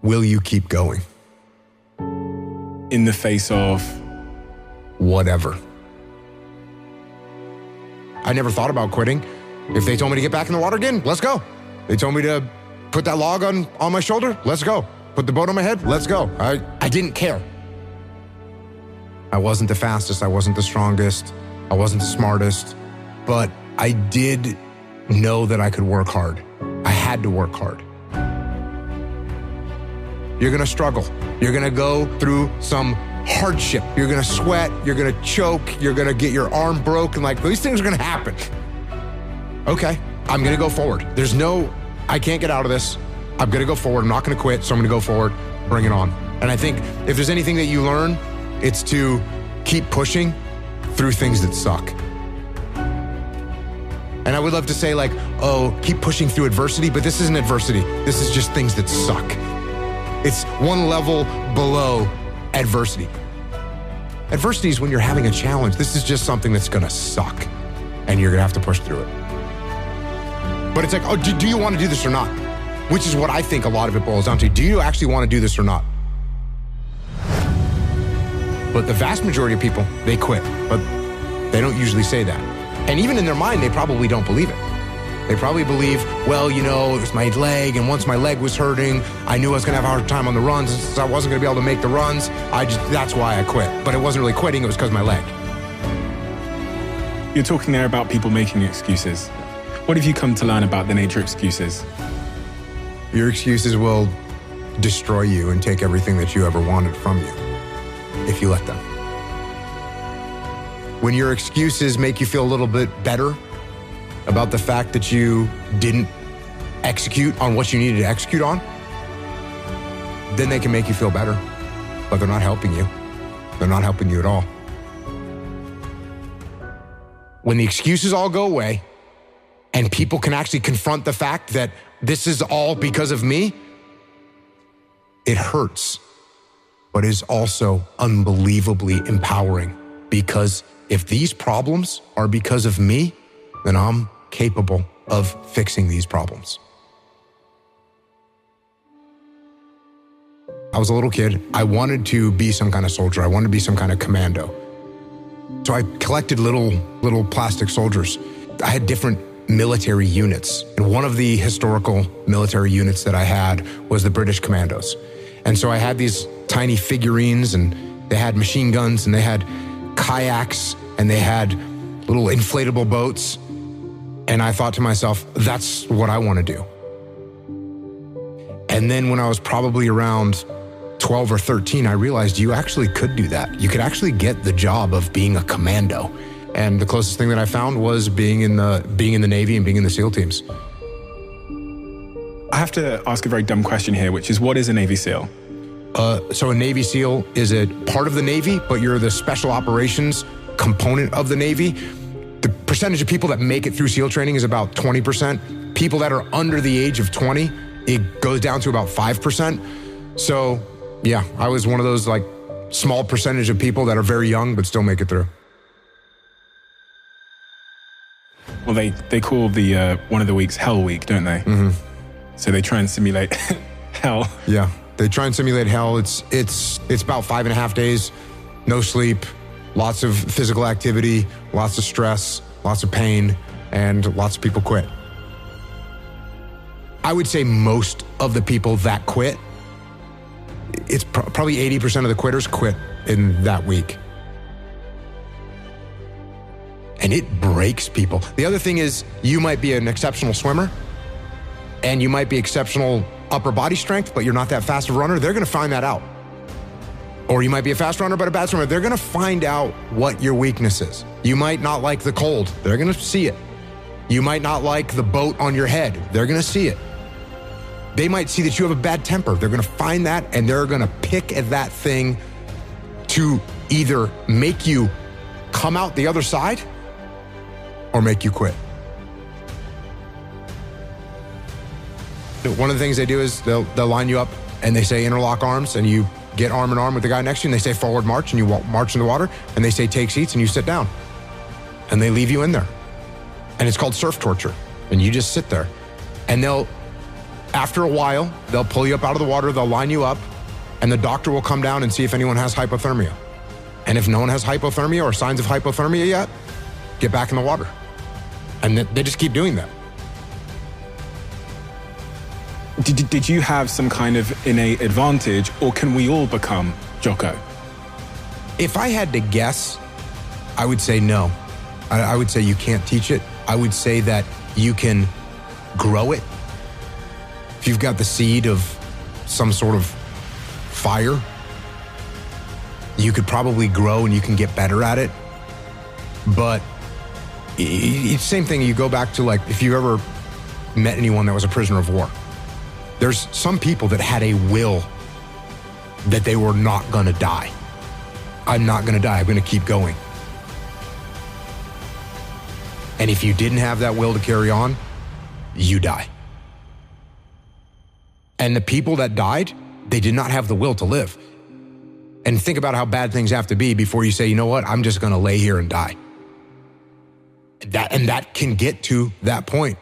will you keep going? In the face of? Whatever. I never thought about quitting. If they told me to get back in the water again, let's go. They told me to put that log on my shoulder, let's go. Put the boat on my head, let's go. I didn't care. I wasn't the fastest, I wasn't the strongest, I wasn't the smartest, but I did know that I could work hard. I had to work hard. You're gonna struggle. You're gonna go through some hardship. You're gonna sweat, you're gonna choke, you're gonna get your arm broken. Like, these things are gonna happen. Okay, I'm gonna go forward. I can't get out of this. I'm gonna go forward. I'm not gonna quit, so I'm gonna go forward, bring it on. And I think if there's anything that you learn, it's to keep pushing through things that suck. And I would love to say keep pushing through adversity, but this isn't adversity. This is just things that suck. It's one level below adversity. Adversity is when you're having a challenge. This is just something that's gonna suck, and you're gonna have to push through it. But it's like, do you want to do this or not? Which is what I think a lot of it boils down to. Do you actually want to do this or not? But the vast majority of people, they quit, but they don't usually say that. And even in their mind, they probably don't believe it. They probably believe, well, it was my leg, and once my leg was hurting, I knew I was going to have a hard time on the runs, and since I wasn't going to be able to make the runs, that's why I quit. But it wasn't really quitting, it was because of my leg. You're talking there about people making excuses. What have you come to learn about the nature of excuses? Your excuses will destroy you and take everything that you ever wanted from you if you let them. When your excuses make you feel a little bit better about the fact that you didn't execute on what you needed to execute on, then they can make you feel better, but they're not helping you. They're not helping you at all. When the excuses all go away and people can actually confront the fact that this is all because of me, it hurts, but is also unbelievably empowering, because if these problems are because of me, then I'm capable of fixing these problems. I was a little kid. I wanted to be some kind of soldier. I wanted to be some kind of commando. So I collected little plastic soldiers. I had different military units. And one of the historical military units that I had was the British Commandos. And so I had these tiny figurines, and they had machine guns, and they had kayaks, and they had little inflatable boats. And I thought to myself, that's what I want to do. And then when I was probably around 12 or 13, I realized you actually could do that. You could actually get the job of being a commando. And the closest thing that I found was being in the Navy and being in the SEAL teams. I have to ask a very dumb question here, which is, what is a Navy SEAL? So a Navy SEAL is a part of the Navy, but you're the special operations component of the Navy. The percentage of people that make it through SEAL training is about 20%. People that are under the age of 20, it goes down to about 5%. So yeah, I was one of those small percentage of people that are very young but still make it through. Well, they call the one of the weeks Hell Week, don't they? Mm-hmm. So they try and simulate hell. Yeah, they try and simulate hell. It's about 5.5 days, no sleep, lots of physical activity, lots of stress, lots of pain, and lots of people quit. I would say most of the people that quit, it's probably 80% of the quitters quit in that week. And it breaks people. The other thing is, you might be an exceptional swimmer, and you might be exceptional upper body strength, but you're not that fast of a runner. They're gonna find that out. Or you might be a fast runner, but a bad swimmer. They're gonna find out what your weakness is. You might not like the cold. They're gonna see it. You might not like the boat on your head. They're gonna see it. They might see that you have a bad temper. They're gonna find that, and they're gonna pick at that thing to either make you come out the other side or make you quit. One of the things they do is they'll line you up and they say interlock arms, and you get arm in arm with the guy next to you, and they say forward march, and you march in the water, and they say take seats, and you sit down. And they leave you in there. And it's called surf torture. And you just sit there. And they'll After a while, they'll pull you up out of the water, they'll line you up, and the doctor will come down and see if anyone has hypothermia. And if no one has hypothermia or signs of hypothermia yet, get back in the water. And they just keep doing that. Did you have some kind of innate advantage, or can we all become Jocko? If I had to guess, I would say no. I would say you can't teach it. I would say that you can grow it. If you've got the seed of some sort of fire, you could probably grow and you can get better at it. But it's the same thing. You go back to, like, if you ever met anyone that was a prisoner of war, there's some people that had a will that they were not going to die. I'm not going to die. I'm going to keep going. And if you didn't have that will to carry on, you die. And the people that died, they did not have the will to live. And think about how bad things have to be before you say, you know what, I'm just going to lay here and die. That can get to that point.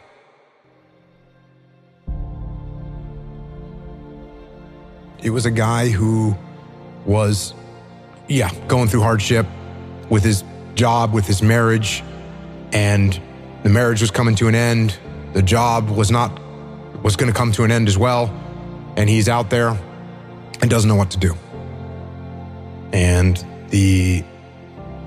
It was a guy who was, going through hardship with his job, with his marriage, and the marriage was coming to an end. The job was going to come to an end as well. And he's out there and doesn't know what to do. And the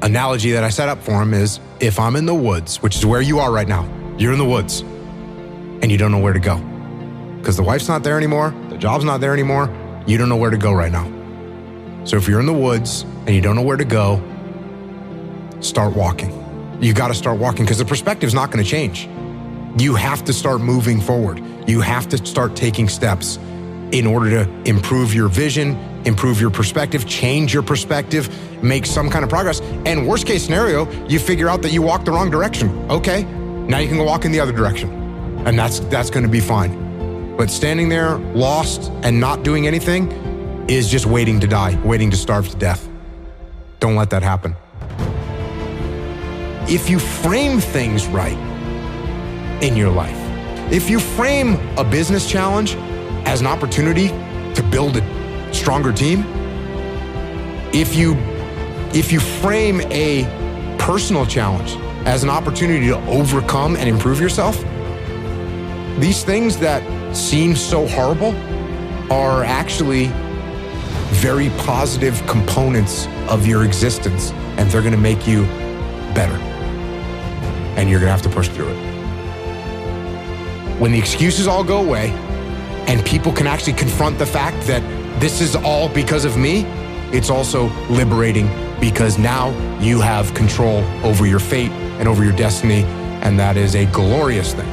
analogy that I set up for him is, if I'm in the woods, which is where you are right now, you're in the woods and you don't know where to go because the wife's not there anymore, the job's not there anymore, you don't know where to go right now. So if you're in the woods and you don't know where to go, start walking. You got to start walking because the perspective's not going to change. You have to start moving forward. You have to start taking steps in order to improve your vision, improve your perspective, change your perspective, make some kind of progress. And worst case scenario, you figure out that you walked the wrong direction. Okay, now you can go walk in the other direction. And that's going to be fine. But standing there lost and not doing anything is just waiting to die, waiting to starve to death. Don't let that happen. If you frame things right in your life, if you frame a business challenge as an opportunity to build a stronger team, if you frame a personal challenge as an opportunity to overcome and improve yourself, these things that seem so horrible are actually very positive components of your existence, and they're going to make you better. And you're going to have to push through it. When the excuses all go away and people can actually confront the fact that this is all because of me, it's also liberating because now you have control over your fate and over your destiny, and that is a glorious thing.